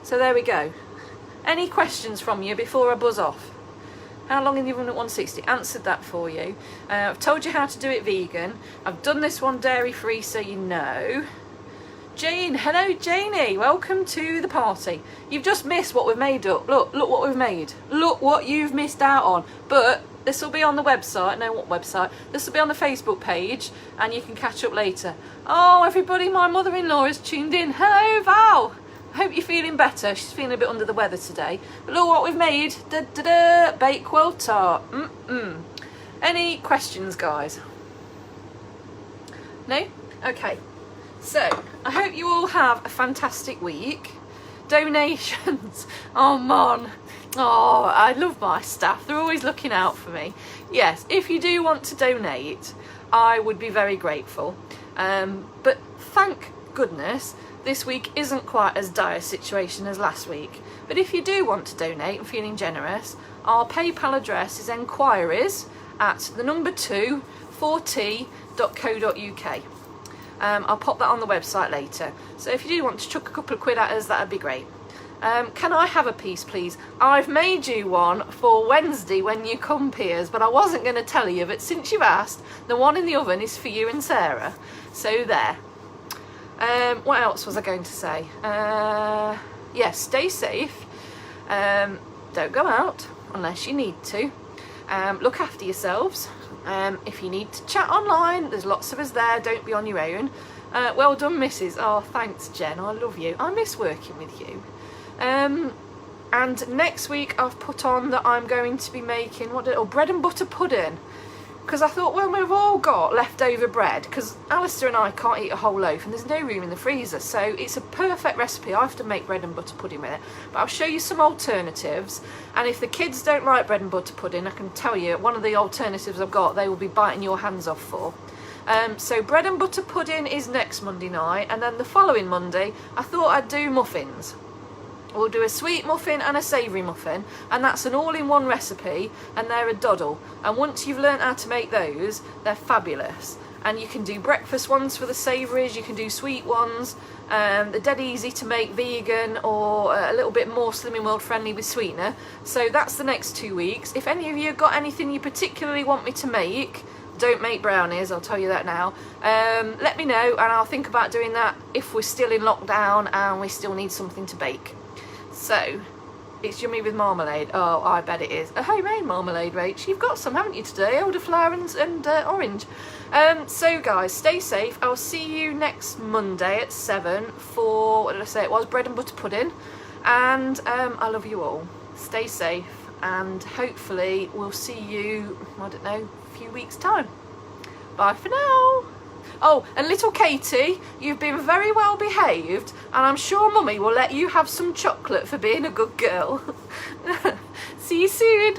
So there we go. Any questions from you before I buzz off? How long in the oven at 160? Answered that for you. I've told you how to do it vegan. I've done this one dairy free, so you know. Jane, hello Janie, welcome to the party. You've just missed what we've made up. Look what we've made. Look what you've missed out on. But this will be on the website. No, what website? This will be on the Facebook page, and you can catch up later. Oh, everybody, my mother-in-law is tuned in. Hello, Val. I hope you're feeling better. She's feeling a bit under the weather today. But look what we've made. Bakewell Tart. Any questions, guys? No? Okay. So, I hope you all have a fantastic week. Donations. Oh, man. Oh, I love my staff. They're always looking out for me. Yes, if you do want to donate, I would be very grateful. But thank goodness, this week isn't quite as dire a situation as last week. But if you do want to donate and feeling generous, our PayPal address is enquiries@4t.co.uk. I'll pop that on the website later. So if you do want to chuck a couple of quid at us, that'd be great. Can I have a piece, please? I've made you one for Wednesday when you come, Piers, but I wasn't going to tell you, but since you've asked, the one in the oven is for you and Sarah. So there. What else was I going to say? Yes, stay safe. Don't go out unless you need to. Look after yourselves. If you need to chat online, there's lots of us there. Don't be on your own. Well done, Mrs. Oh, thanks, Jen. I love you. I miss working with you. And next week I've put on that I'm going to be making bread and butter pudding, because I thought, well, we've all got leftover bread, because Alistair and I can't eat a whole loaf and there's no room in the freezer, so it's a perfect recipe. I have to make bread and butter pudding with it, but I'll show you some alternatives. And if the kids don't like bread and butter pudding, I can tell you one of the alternatives I've got they will be biting your hands off for. So bread and butter pudding is next Monday night, and then the following Monday I thought I'd do muffins. We'll do a sweet muffin and a savoury muffin, and that's an all-in-one recipe, and they're a doddle. And once you've learnt how to make those, they're fabulous. And you can do breakfast ones for the savouries, you can do sweet ones. They're dead easy to make vegan or a little bit more Slimming World friendly with sweetener. So that's the next 2 weeks. If any of you have got anything you particularly want me to make, don't make brownies, I'll tell you that now. Let me know, and I'll think about doing that if we're still in lockdown and we still need something to bake. So, it's yummy with marmalade. Oh, I bet it is. A homemade marmalade, Rach. You've got some, haven't you, today? Elderflower and orange. So, guys, stay safe. I'll see you next Monday at 7 for, what did I say it was? Bread and butter pudding. And I love you all. Stay safe. And hopefully we'll see you, I don't know, a few weeks' time. Bye for now. Oh, and little Katie, you've been very well behaved, and I'm sure Mummy will let you have some chocolate for being a good girl. See you soon.